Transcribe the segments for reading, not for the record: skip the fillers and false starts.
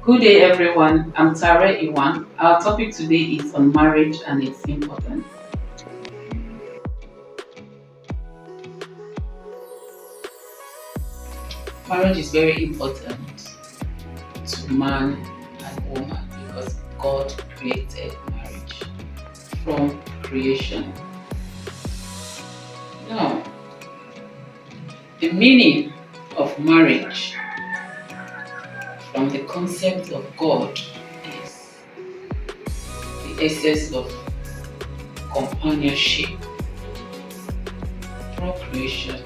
Good day, everyone. I'm Tare Iwan. Our topic today is on marriage and its importance. Marriage is very important to man and woman because God created marriage from creation. Now, the meaning of marriage from the concept of God is the essence of companionship, procreation,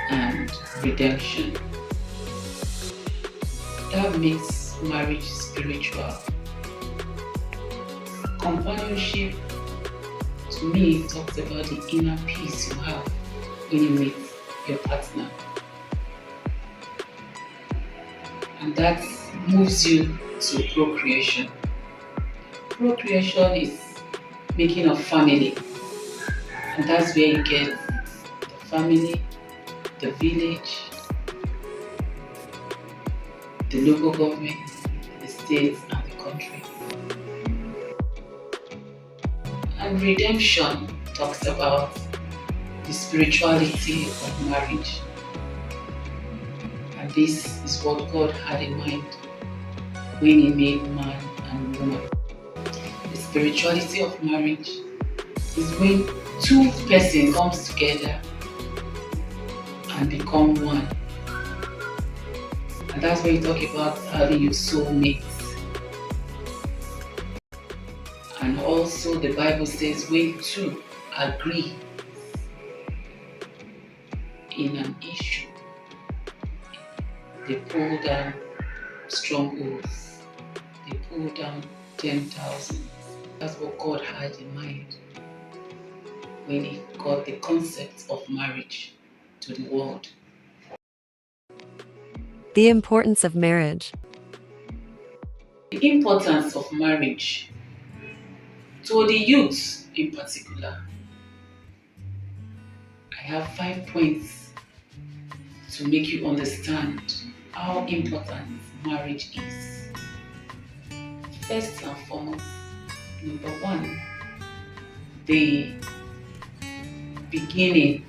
and redemption. That makes marriage spiritual. Companionship, to me, talks about the inner peace you have when you meet your partner, and that moves you to procreation. Procreation is making a family, and that's where you get the family, the village, the local government, the states, and the country. And redemption talks about the spirituality of marriage. And this is what God had in mind when He made man and woman. The spirituality of marriage is when two persons comes together and become one. And that's where you talk about having your soulmates. And also the Bible says when two agree in an issue, they pull down strongholds, they pull down 10,000. That's what God had in mind when He got the concept of marriage to the world. The importance of marriage. The importance of marriage to the youth in particular. I have 5 points to make you understand how important marriage is. First and foremost, number one, the beginning,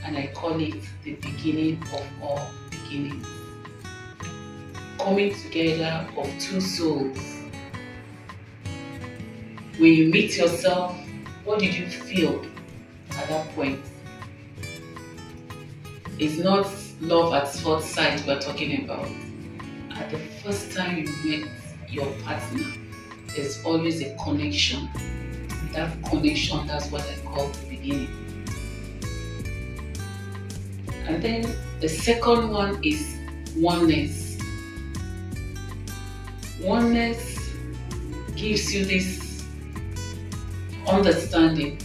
and I call it the beginning of all beginnings. Coming together of two souls. When you meet yourself, what did you feel at that point? It's not love at first sight we're talking about. At the first time you met your partner, there's always a connection. That connection, that's what I call the beginning. And then the second one is oneness. Oneness gives you this understanding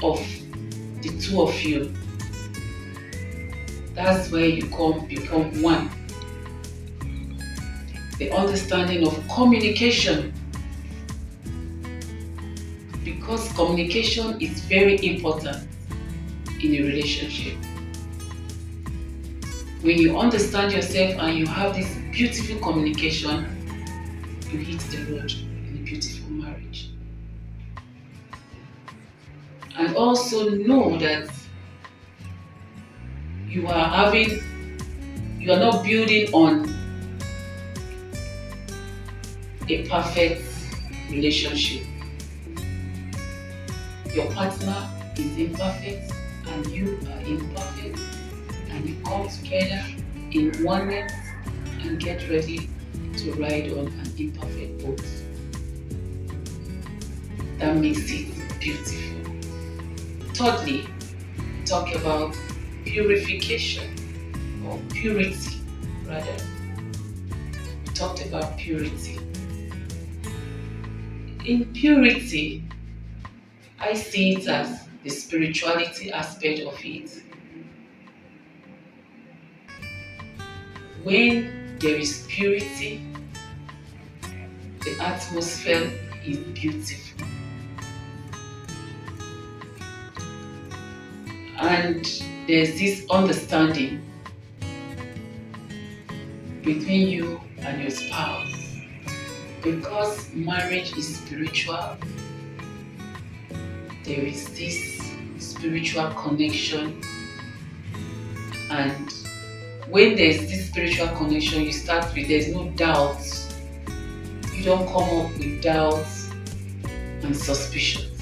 of the two of you. That's where you become one. The understanding of communication, because communication is very important in a relationship. When you understand yourself and you have this beautiful communication, you hit the road in a beautiful marriage. And also know that you are not building on a perfect relationship. Your partner is imperfect and you are imperfect, and you come together in oneness and get ready to ride on an imperfect boat. That makes it beautiful. Thirdly, talk about purification, or purity rather. We talked about purity. In purity, I see it as the spirituality aspect of it. When there is purity, the atmosphere is beautiful. And there's this understanding between you and your spouse. Because marriage is spiritual, there is this spiritual connection, and when there's this spiritual connection, you start with there's no doubt. You don't come up with doubts and suspicions.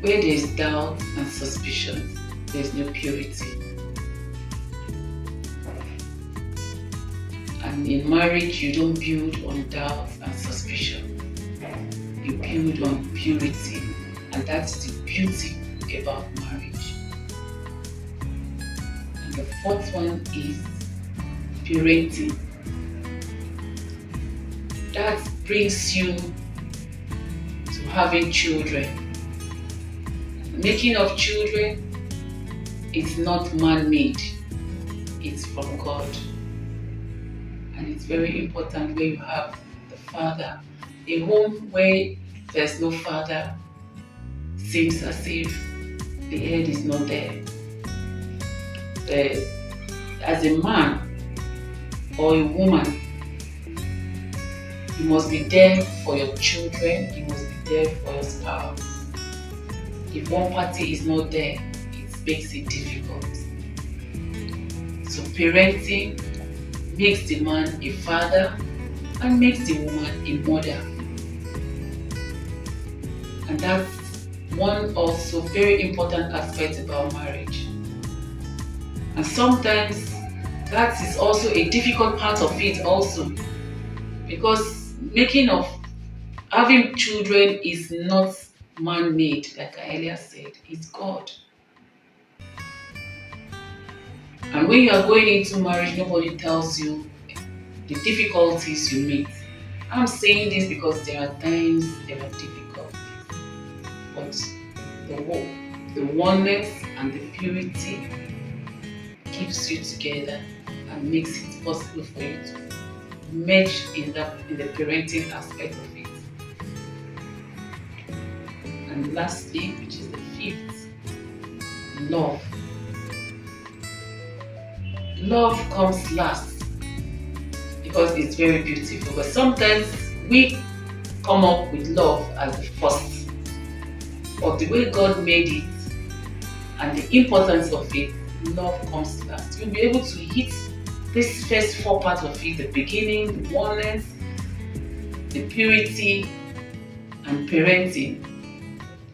Where there's doubt and suspicions, there's no purity. And in marriage, you don't build on doubt and suspicion. You build on purity, and that's the beauty about marriage. And the fourth one is parenting. That brings you to having children. Making of children is not man-made, it's from God. And it's very important where you have the father. A home where there's no father seems as if the head is not there. As a man or a woman, you must be there for your children, you must be there for your spouse. If one party is not there, it makes it difficult. So parenting makes the man a father and makes the woman a mother. And that's one also very important aspect about marriage. And sometimes that is also a difficult part of it also, because having children is not man-made, like I earlier said, it's God. And when you are going into marriage, nobody tells you the difficulties you meet. I'm saying this because there are times there are difficulties, but the oneness and the purity keeps you together and makes it possible for you to merge in the parenting aspect of it. And lastly, which is the fifth, love. Love comes last because it's very beautiful, but sometimes we come up with love as the first. But the way God made it and the importance of it, love comes last. You'll be able to hit this first four parts of it: the beginning, the oneness, the purity, and parenting.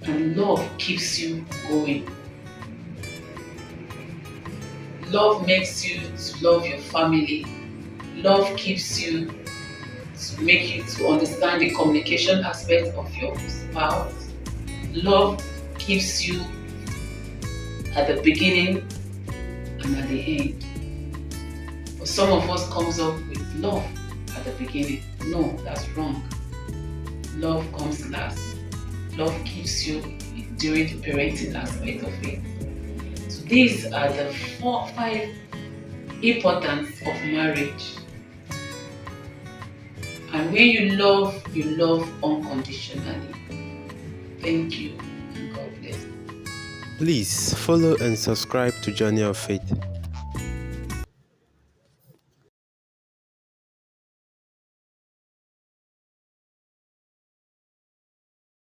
And love keeps you going. Love makes you to love your family. Love keeps you to make you to understand the communication aspect of your spouse. Love keeps you at the beginning and at the end. But some of us comes up with love at the beginning. No, that's wrong. Love comes last. Love keeps you during the parenting aspect of it. So these are the 5 importance of marriage. And when you love unconditionally. Thank you and God bless. Please follow and subscribe to Journey of Faith.